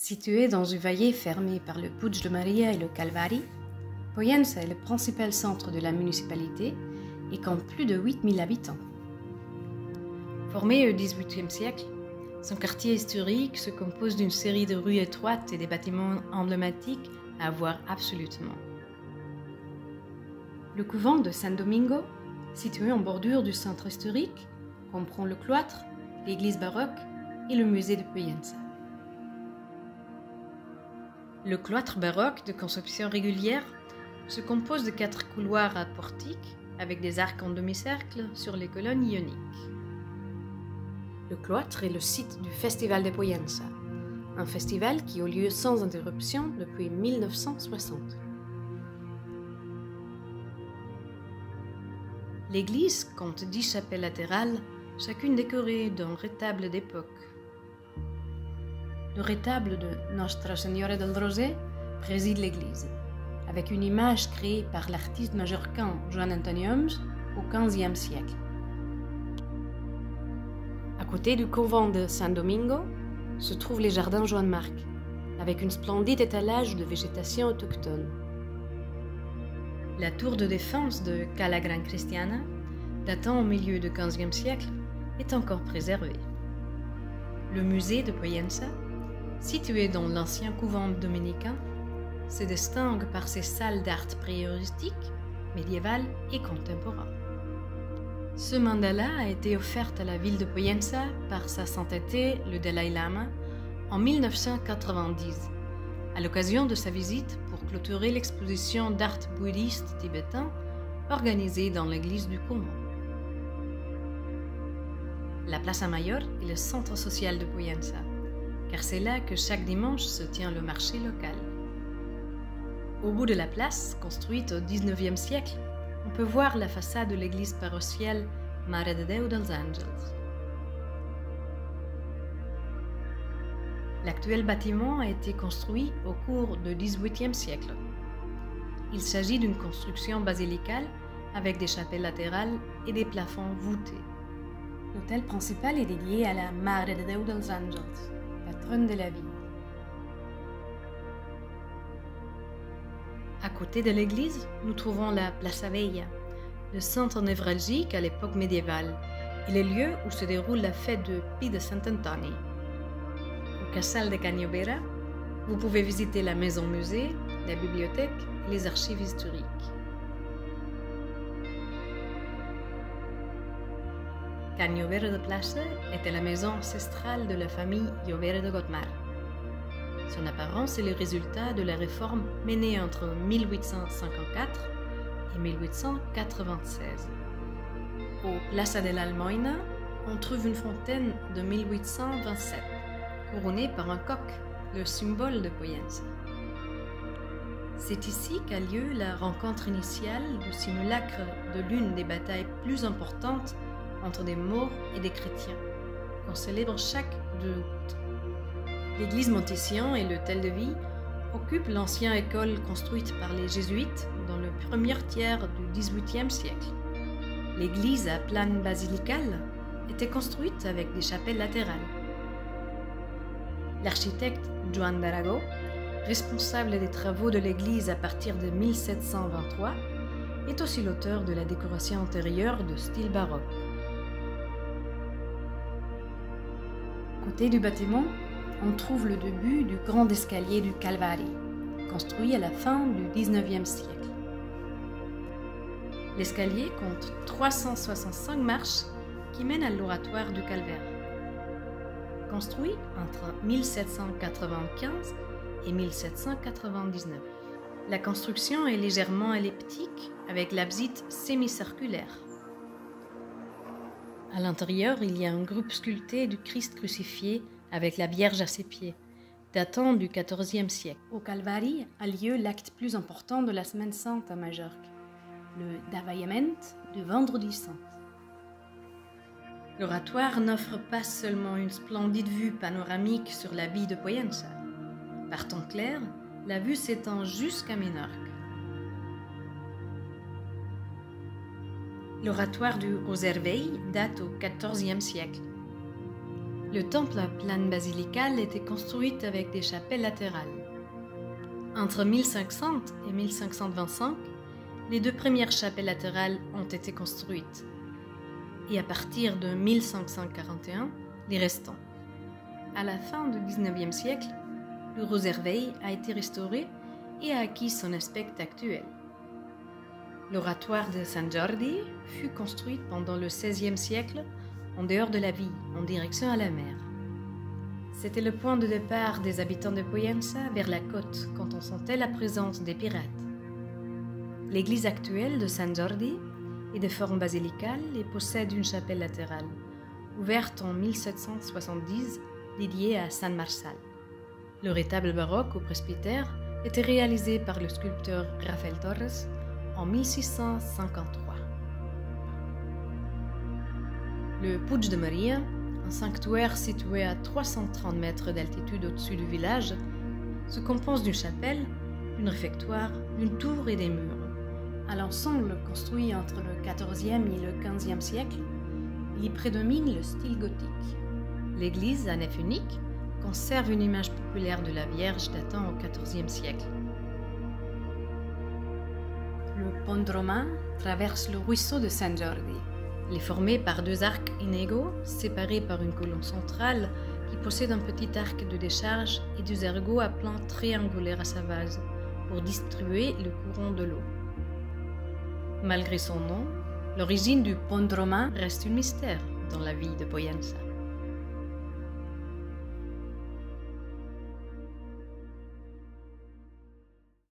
Située dans une vallée fermée par le Puig de Maria et le Calvari, Pollença est le principal centre de la municipalité et compte plus de 8000 habitants. Formé au XVIIIe siècle, son quartier historique se compose d'une série de rues étroites et des bâtiments emblématiques à voir absolument. Le couvent de San Domingo, situé en bordure du centre historique, comprend le cloître, l'église baroque et le musée de Pollença. Le cloître baroque de conception régulière se compose de 4 couloirs à portiques avec des arcs en demi-cercle sur les colonnes ioniques. Le cloître est le site du Festival de Pollença, un festival qui a lieu sans interruption depuis 1960. L'église compte 10 chapelles latérales, chacune décorée d'un retable d'époque. Le retable de Nostra Signora del Rosé préside l'église, avec une image créée par l'artiste majorquin Joan Antoni Oms au XVe siècle. À côté du couvent de San Domingo se trouvent les jardins Joan Marc, avec un splendide étalage de végétation autochtone. La tour de défense de Cala Gran Cristiana, datant au milieu du XVe siècle, est encore préservée. Le musée de Pollença, situé dans l'ancien couvent dominicain, se distingue par ses salles d'art préhistorique, médiévales et contemporain. Ce mandala a été offert à la ville de Pollença par sa sainteté, le Dalai Lama, en 1990, à l'occasion de sa visite pour clôturer l'exposition d'art bouddhiste tibétain organisée dans l'église du couvent. La Plaza Mayor est le centre social de Pollença, car c'est là que chaque dimanche se tient le marché local. Au bout de la place, construite au XIXe siècle, on peut voir la façade de l'église paroissiale Mare de Déu dels Àngels. L'actuel bâtiment a été construit au cours du XVIIIe siècle. Il s'agit d'une construction basilicale avec des chapelles latérales et des plafonds voûtés. L'hôtel principal est dédié à la Mare de Déu dels Àngels, patronne de la ville. À côté de l'église, nous trouvons la Plaça Vella, le centre névralgique à l'époque médiévale et le lieu où se déroule la fête de Pi de Sant'Antoni. Au Casal de Cañobera, vous pouvez visiter la maison-musée, la bibliothèque et les archives historiques. Cañobera de Plaça était la maison ancestrale de la famille Llobera de Gotmar. Son apparence est le résultat de la réforme menée entre 1854 et 1896. Au Plaça de l'Almoina, on trouve une fontaine de 1827, couronnée par un coq, le symbole de Pollença. C'est ici qu'a lieu la rencontre initiale du simulacre de l'une des batailles plus importantes entre des Maures et des chrétiens, qu'on célèbre chaque 2 août. L'église Montession et l'hôtel de ville occupent l'ancienne école construite par les jésuites dans le premier tiers du XVIIIe siècle. L'église à plane basilicale était construite avec des chapelles latérales. L'architecte Joan d'Arago, responsable des travaux de l'église à partir de 1723, est aussi l'auteur de la décoration intérieure de style baroque. À côté du bâtiment, on trouve le début du grand escalier du Calvari, construit à la fin du XIXe siècle. L'escalier compte 365 marches qui mènent à l'oratoire du Calvaire. Construit entre 1795 et 1799. La construction est légèrement elliptique avec l'abside semi-circulaire. À l'intérieur, il y a un groupe sculpté du Christ crucifié avec la Vierge à ses pieds, datant du XIVe siècle. Au Calvari a lieu l'acte plus important de la Semaine Sainte à Majorque, le Davallament du Vendredi Saint. L'oratoire n'offre pas seulement une splendide vue panoramique sur la ville de Pollença. Par temps clair, la vue s'étend jusqu'à Minorque. L'oratoire du Roserveil date au XIVe siècle. Le temple à plane basilicale était construit avec des chapelles latérales. Entre 1500 et 1525, les deux premières chapelles latérales ont été construites, et à partir de 1541, les restants. À la fin du XIXe siècle, le rosaire-veille a été restauré et a acquis son aspect actuel. L'oratoire de San Jordi fut construit pendant le XVIe siècle en dehors de la ville, en direction à la mer. C'était le point de départ des habitants de Poyensa vers la côte quand on sentait la présence des pirates. L'église actuelle de San Jordi est de forme basilicale et possède une chapelle latérale, ouverte en 1770, dédiée à San Marsal. Le rétable baroque au presbytère était réalisé par le sculpteur Rafael Torres en 1653. Le Puig de Maria, un sanctuaire situé à 330 mètres d'altitude au-dessus du village, se compose d'une chapelle, d'un réfectoire, d'une tour et des murs. À l'ensemble, construit entre le XIVe et le XVe siècle, il y prédomine le style gothique. L'église, à nef unique, conserve une image populaire de la Vierge datant au XIVe siècle. Le pont romain traverse le ruisseau de San Jordi. Il est formé par deux arcs inégaux, séparés par une colonne centrale qui possède un petit arc de décharge et des ergots à plan triangulaire à sa base pour distribuer le courant de l'eau. Malgré son nom, l'origine du pont romain reste un mystère dans la ville de Poyensa.